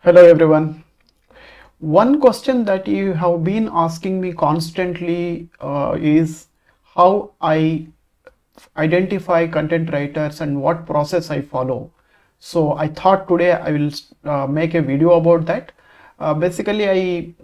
Hello everyone. One question that you have been asking me constantly is how I identify content writers and what process I follow. So I thought today I will make a video about that. Basically, I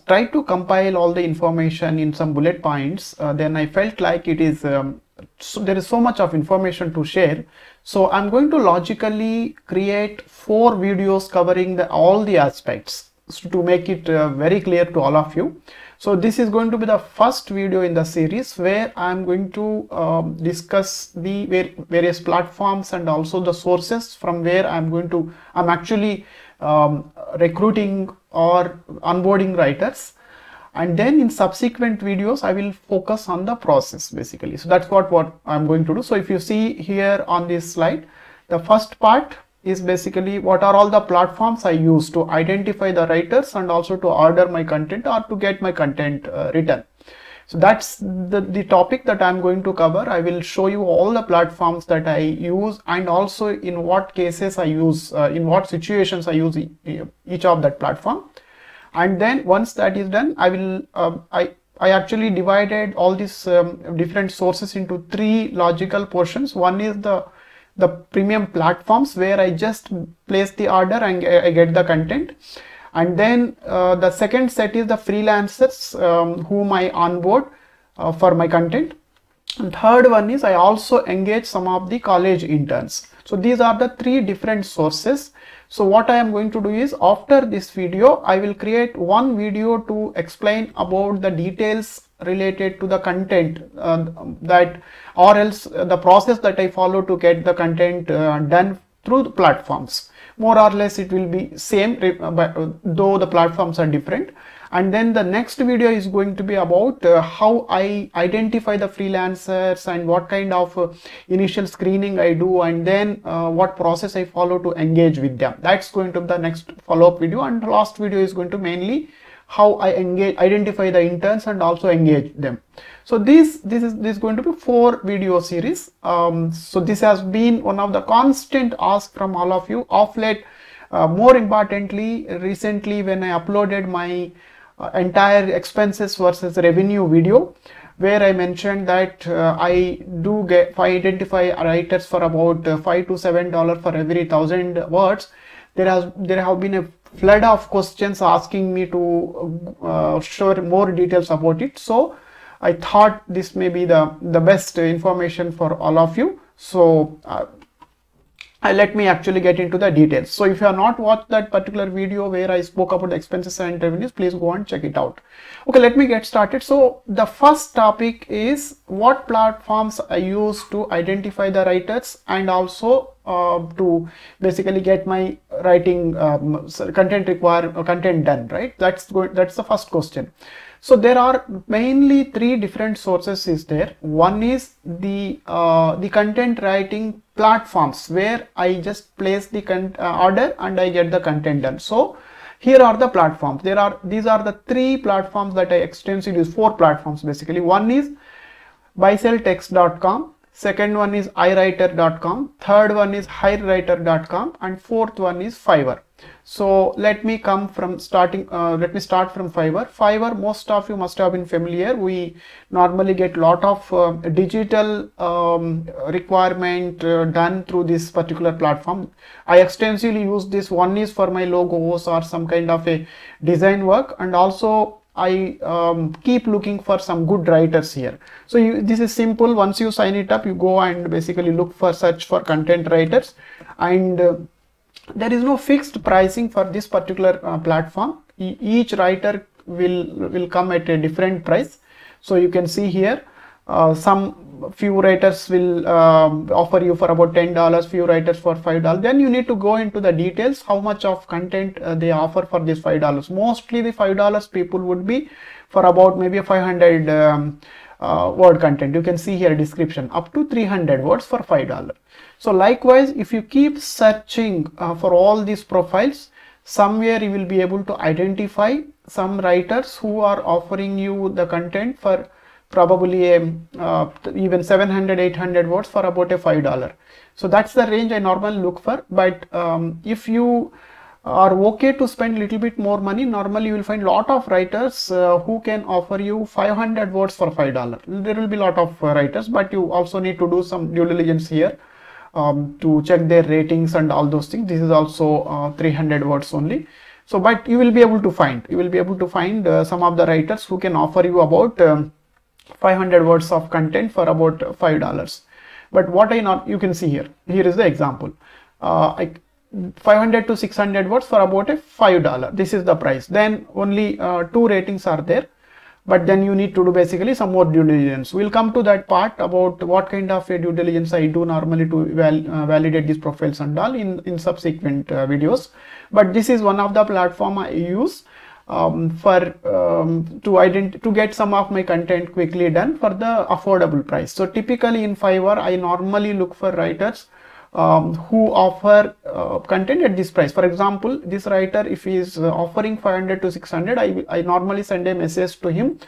tried to compile all the information in some bullet points. Then I felt like it is there is so much of information to share. So I'm going to logically create 4 videos covering all the aspects to make it very clear to all of you. So this is going to be the first video in the series where I'm going to discuss the various platforms and also the sources from where I'm actually recruiting or onboarding writers. And then in subsequent videos, I will focus on the process basically. So that's what I'm going to do. So if you see here on this slide, the first part is basically what are all the platforms I use to identify the writers and also to order my content or to get my content written. So that's the topic that I'm going to cover. I will show you all the platforms that I use and also in what cases I use, in what situations I use each of that platform. And then once that is done, I will I actually divided all these different sources into 3 logical portions. One is the premium platforms where I just place the order and I get the content. And then the second set is the freelancers whom I onboard for my content. And third one is I also engage some of the college interns. So these are the 3 different sources. So what I am going to do is after this video, I will create one video to explain about the details related to the content that or else the process that I follow to get the content done through the platforms. More or less it will be same, though the platforms are different. And then the next video is going to be about how I identify the freelancers and what kind of initial screening I do, and then what process I follow to engage with them. That's going to be the next follow-up video, and the last video is going to mainly how I identify the interns and also engage them. So this is going to be 4 video series. So this has been one of the constant ask from all of you of late. More importantly, recently when I uploaded my entire expenses versus revenue video, where I mentioned that I identify writers for about $5 to $7 for every 1,000 words. There have been a flood of questions asking me to share more details about it. So I thought this may be the best information for all of you. So let me actually get into the details. So if you have not watched that particular video where I spoke about the expenses and revenues, please go and check it out. Okay, let me get started. So the first topic is what platforms I use to identify the writers and also to basically get my writing content done, right? That's the first question. So there are mainly 3 different sources is there. One is the content writing platforms where I just place the order and I get the content done. So here are the platforms. These are the 3 platforms that I extensively use. 4 platforms basically. One is buyselltext.com. Second one is iWriter.com, third one is hirewriter.com, and fourth one is Fiverr. So let me start from Fiverr. Fiverr, most of you must have been familiar. We normally get lot of digital requirement done through this particular platform. I extensively use this. One is for my logos or some kind of a design work, and also I keep looking for some good writers here. So this is simple. Once you sign it up, you go and basically search for content writers, and there is no fixed pricing for this particular platform. Each writer will come at a different price. So you can see here few writers will offer you for about $10, few writers for $5. Then you need to go into the details, how much of content they offer for this $5. Mostly the $5 people would be for about maybe a 500 word content. You can see here description up to 300 words for $5. So likewise, if you keep searching for all these profiles, somewhere you will be able to identify some writers who are offering you the content for probably even 700-800 words for about a $5. So that's the range I normally look for. But if you are okay to spend little bit more money. Normally you will find lot of writers who can offer you 500 words for $5. There will be lot of writers, but you also need to do some due diligence here to check their ratings and all those things. This is also 300 words only. So, but you will be able to find, some of the writers who can offer you about 500 words of content for about $5. But what you can see here is the example. 500 to 600 words for about a $5. This is the price. Then only 2 ratings are there, but then you need to do basically some more due diligence. We'll come to that part about what kind of a due diligence I do normally to validate these profiles and all in subsequent videos. But this is one of the platform I use to get some of my content quickly done for the affordable price. So typically in Fiverr, I normally look for writers who offer content at this price. For example, this writer, if he is offering 500 to 600, I normally send a message to him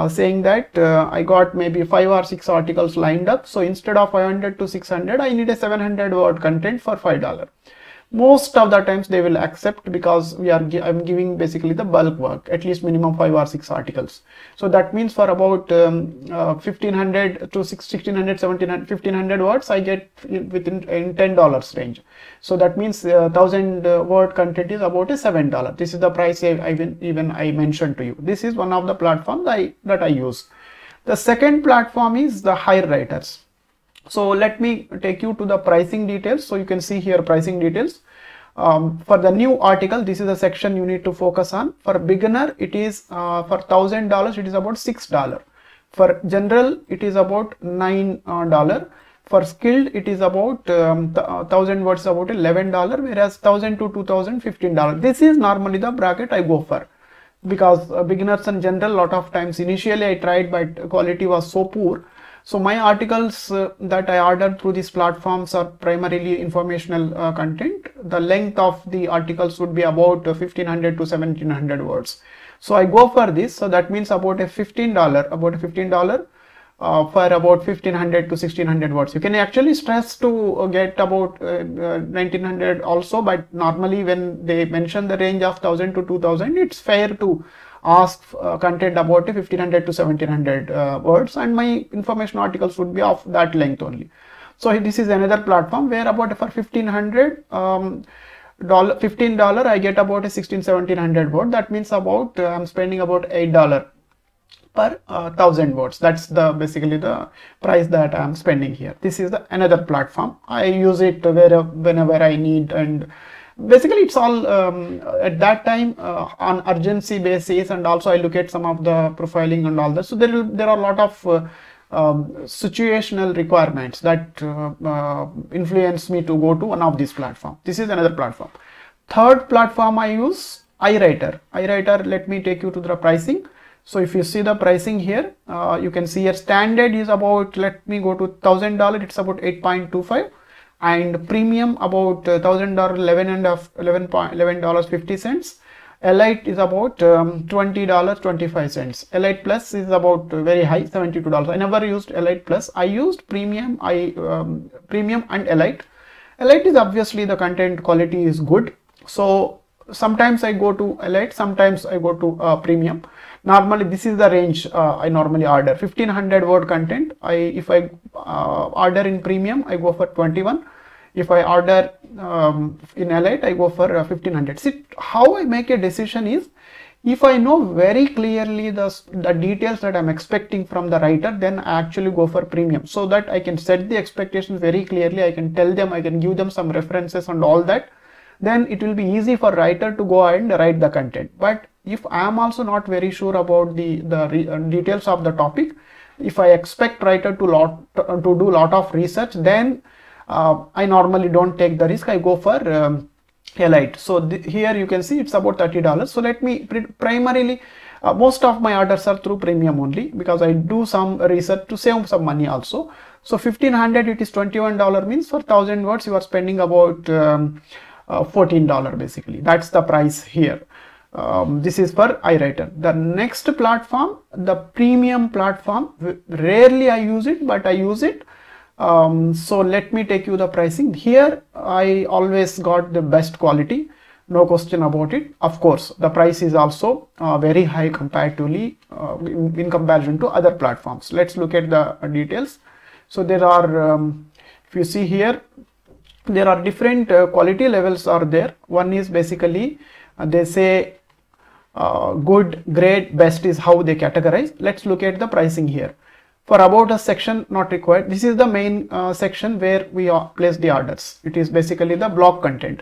saying that I got maybe 5 or 6 articles lined up. So instead of 500 to 600, I need a 700 word content for $5. Most of the times they will accept, because I'm giving basically the bulk work, at least minimum 5 or 6 articles. So that means for about 1500 to 1600, 1700, 1500 words, I get within $10 range. So that means 1000 word content is about a $7. This is the price I mentioned to you. This is one of the platforms that I use. The second platform is the hire writers. So let me take you to the pricing details. So you can see here pricing details. For the new article, this is the section you need to focus on. For beginner, it is for $1000, it is about $6. For general, it is about $9. For skilled, it is about 1000 words, about $11, whereas 1000 to 2000, $15. This is normally the bracket I go for, because beginners and general, lot of times initially I tried, but quality was so poor. So my articles that I ordered through these platforms are primarily informational content. The length of the articles would be about 1500 to 1700 words. So I go for this. So that means about a $15 for about 1500 to 1600 words. You can actually stress to get about 1900 also, but normally when they mention the range of 1000 to 2000, it's fair to ask content about a 1500 to 1700 words, and my information articles would be of that length only. So this is another platform where about for $15 I get about a 1700 word. That means about I'm spending about $8 per 1000 words. That's basically the price that I'm spending here. This is another platform. I use it whenever I need, and basically it's all at that time on urgency basis, and also I look at some of the profiling and all that. So there are a lot of situational requirements that influence me to go to one of these platforms. This is another platform. Third platform I use, iWriter. iWriter, let me take you to the pricing. So if you see the pricing here, you can see here standard is about, let me go to $1000, it's about 8.25. And premium about $1000, $11.50. Elite is about $20.25. Elite Plus is about very high, $72. I never used Elite Plus. I used premium. Premium and Elite. Elite is obviously the content quality is good. So sometimes I go to Elite, sometimes I go to premium. Normally this is the range I normally order. 1500 word content. If I order in premium, I go for 21. If I order in Elite, I go for 1500. See, how I make a decision is, if I know very clearly the details that I'm expecting from the writer, then I actually go for premium, so that I can set the expectations very clearly. I can tell them, I can give them some references and all that. Then it will be easy for writer to go ahead and write the content. But if I am also not very sure about the details of the topic, if I expect writer to do lot of research, then I normally don't take the risk. I go for Elite. So here you can see it's about $30. So let me primarily most of my orders are through premium only, because I do some research to save some money also. So 1500, it is $21, means for 1000 words you are spending about $14 basically. That's the price here. This is for iWriter. The next platform, the premium platform, rarely I use it, but I use it. So let me take you the pricing. Here I always got the best quality. no question about it. Of course, the price is also very high comparatively in comparison to other platforms. Let's look at the details. So there are, if you see here, there are different quality levels are there. One is basically they say good, great, best is how they categorize. Let's look at the pricing here. For about us section, not required. This is the main section where we place the orders. It is basically the blog content.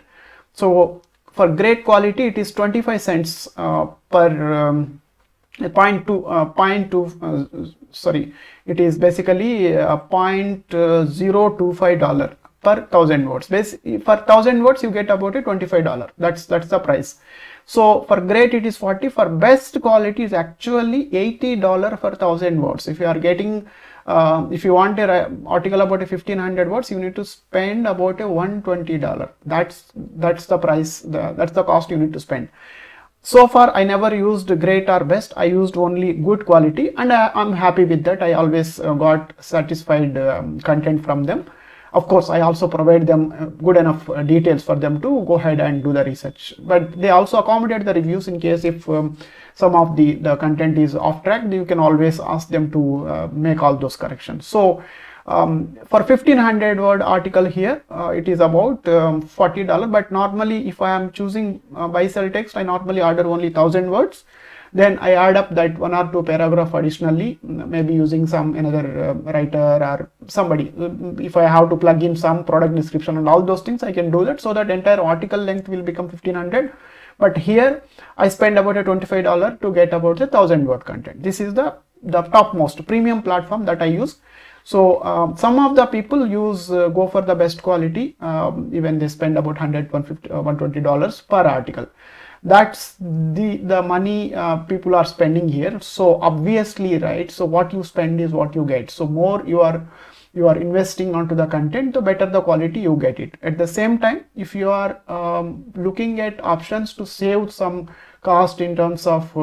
So for great quality, it is 25 cents per it is basically $0.025 per 1000 words. For 1000 words, you get about a $25. That's the price. So for great it is 40. For best quality is actually $80 for 1000 words. If you are getting, if you want an article about a 1500 words, you need to spend about a $120. That's the price. That's the cost you need to spend. So far, I never used great or best. I used only good quality, and I'm happy with that. I always got satisfied content from them. Of course, I also provide them good enough details for them to go ahead and do the research. But they also accommodate the reviews in case if some of the content is off track, you can always ask them to make all those corrections. So for 1500 word article here, it is about $40. But normally, if I am choosing buy sell text, I normally order only 1000 words. Then I add up that 1 or 2 paragraph additionally, maybe using some another writer or somebody. If I have to plug in some product description and all those things, I can do that. So that entire article length will become 1500. But here I spend about a $25 to get about the 1000 word content. This is the topmost premium platform that I use. So some of the people use go for the best quality, even they spend about $100, $150, $120 per article. That's the money people are spending here. So obviously, right, so what you spend is what you get. So more you are investing onto the content, the better the quality you get it. At the same time, if you are looking at options to save some cost in terms of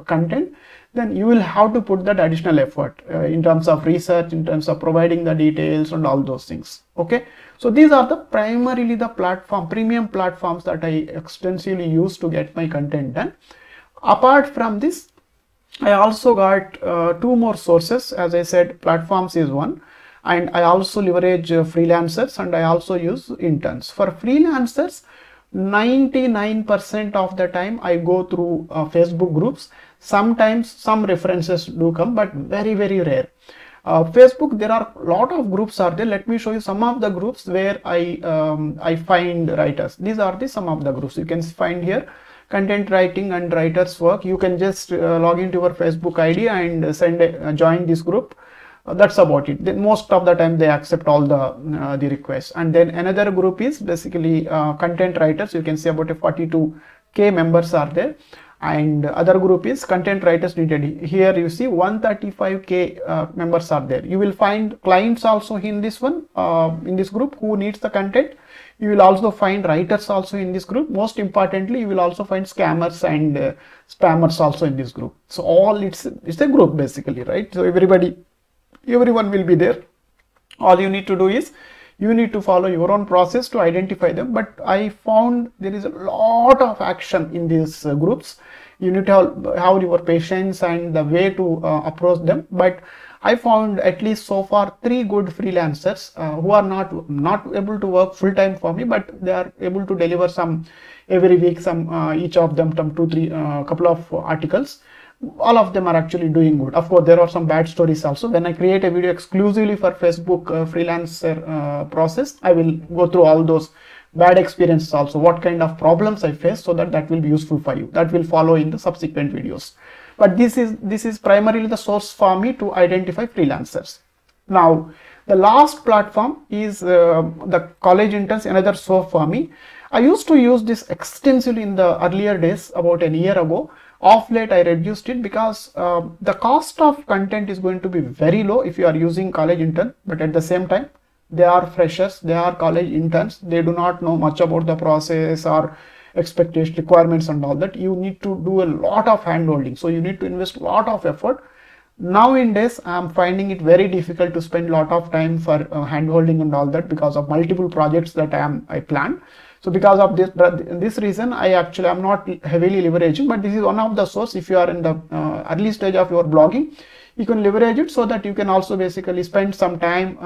content, then you will have to put that additional effort in terms of research, in terms of providing the details and all those things. Okay, so these are the primarily the premium platforms that I extensively use to get my content done. Apart from this, I also got 2 more sources. As I said, platforms is one, and I also leverage freelancers, and I also use interns. For freelancers, 99% of the time I go through Facebook groups. Sometimes some references do come, but very rare. Facebook, there are a lot of groups are there. Let me show you some of the groups where I find writers. These are some of the groups you can find here. Content writing and writers work. You can just log into your Facebook ID and join this group. That's about it. Then most of the time they accept all the requests. And then another group is basically content writers. You can see about a 42K members are there. And other group is content writers needed. Here you see 135K members are there. You will find clients also in this one, in this group who needs the content. You will also find writers also in this group. Most importantly, you will also find scammers and spammers also in this group. So all it's a group basically, right? So everyone will be there. All you need to do is you need to follow your own process to identify them. But I found there is a lot of action in these groups. You need to have your patience and the way to approach them. But I found at least so far 3 good freelancers who are not able to work full time for me, but they are able to deliver some every week, some each of them some 2-3 couple of articles. All of them are actually doing good. Of course, there are some bad stories also. When I create a video exclusively for Facebook freelancer process, I will go through all those bad experiences also, what kind of problems I face, so that will be useful for you. That will follow in the subsequent videos. But this is primarily the source for me to identify freelancers. Now, the last platform is the college interns, another source for me. I used to use this extensively in the earlier days, about a year ago. Off late, I reduced it because the cost of content is going to be very low if you are using college intern. But at the same time, they are freshers, they are college interns. They do not know much about the process or expectation, requirements and all that. You need to do a lot of hand-holding. So you need to invest a lot of effort. Nowadays, I am finding it very difficult to spend a lot of time for hand-holding and all that because of multiple projects that I plan. So because of this reason, I'm not heavily leveraging, but this is one of the source. If you are in the early stage of your blogging, you can leverage it so that you can also basically spend some time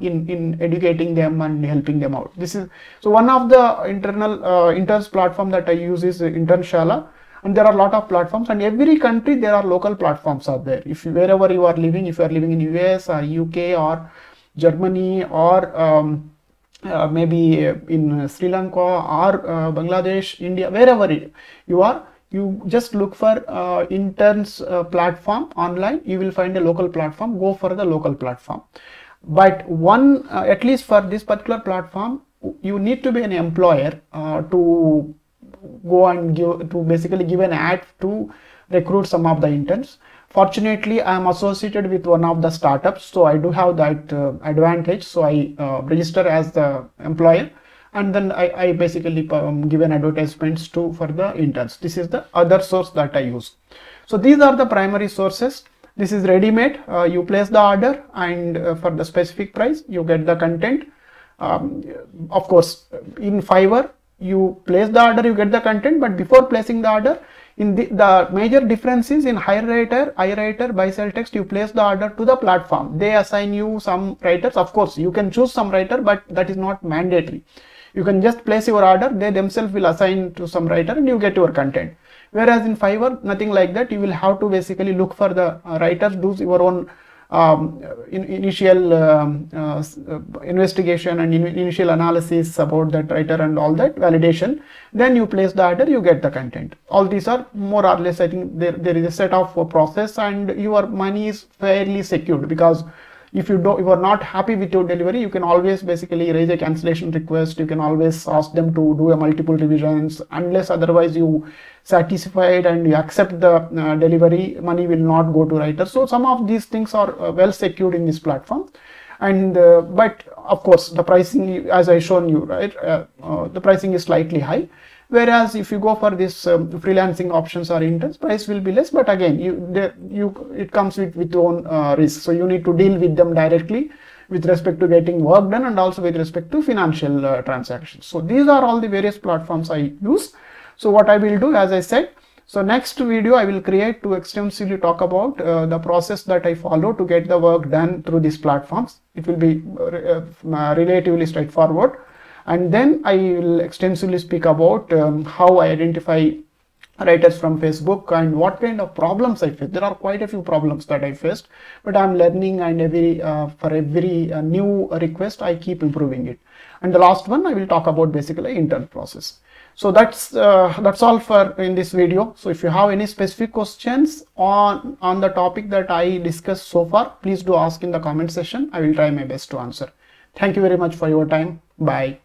in educating them and helping them out. This is so one of the interns platform that I use is Internshala, and there are a lot of platforms, and every country there are local platforms are there. If wherever you are living, if you are living in US or UK or Germany or maybe in Sri Lanka or Bangladesh, India, wherever you are, you just look for interns platform online. You will find a local platform. Go for the local platform. But one at least for this particular platform, you need to be an employer to go and basically give an ad to recruit some of the interns. Fortunately, I am associated with one of the startups, so I do have that advantage. So I register as the employer, and then I basically give an advertisements for the interns. This is the other source that I use. So these are the primary sources. This is ready-made. You place the order, and for the specific price, you get the content. Of course, in Fiverr, you place the order, you get the content, but before placing the order, in the major difference is in iWriter, buy-sell text, you place the order to the platform. They assign you some writers. Of course, you can choose some writer, but that is not mandatory. You can just place your order. They themselves will assign to some writer, and you get your content. Whereas in Fiverr, nothing like that. You will have to basically look for the writers, do your own initial investigation and initial analysis about that writer and all that validation. Then you place the order, you get the content. All these are more or less, I think there is a set of process, and your money is fairly secured, because if you are not happy with your delivery, you can always basically raise a cancellation request. You can always ask them to do a multiple revisions. Unless otherwise you satisfied and you accept the delivery, money will not go to writer. So some of these things are well secured in this platform. And but of course the pricing, as I shown you, right, the pricing is slightly high. Whereas if you go for this freelancing options or interns, price will be less, but again it comes with your own risk. So you need to deal with them directly with respect to getting work done, and also with respect to financial transactions. So these are all the various platforms I use. So what I will do, as I said, so next video I will create to extensively talk about the process that I follow to get the work done through these platforms. It will be relatively straightforward. And then I will extensively speak about how I identify writers from Facebook and what kind of problems I face. There are quite a few problems that I faced, but I'm learning, and for every new request I keep improving it. And the last one I will talk about basically intern process. So that's all for in this video. So if you have any specific questions on the topic that I discussed so far, please do ask in the comment section. I will try my best to answer. Thank you very much for your time. Bye.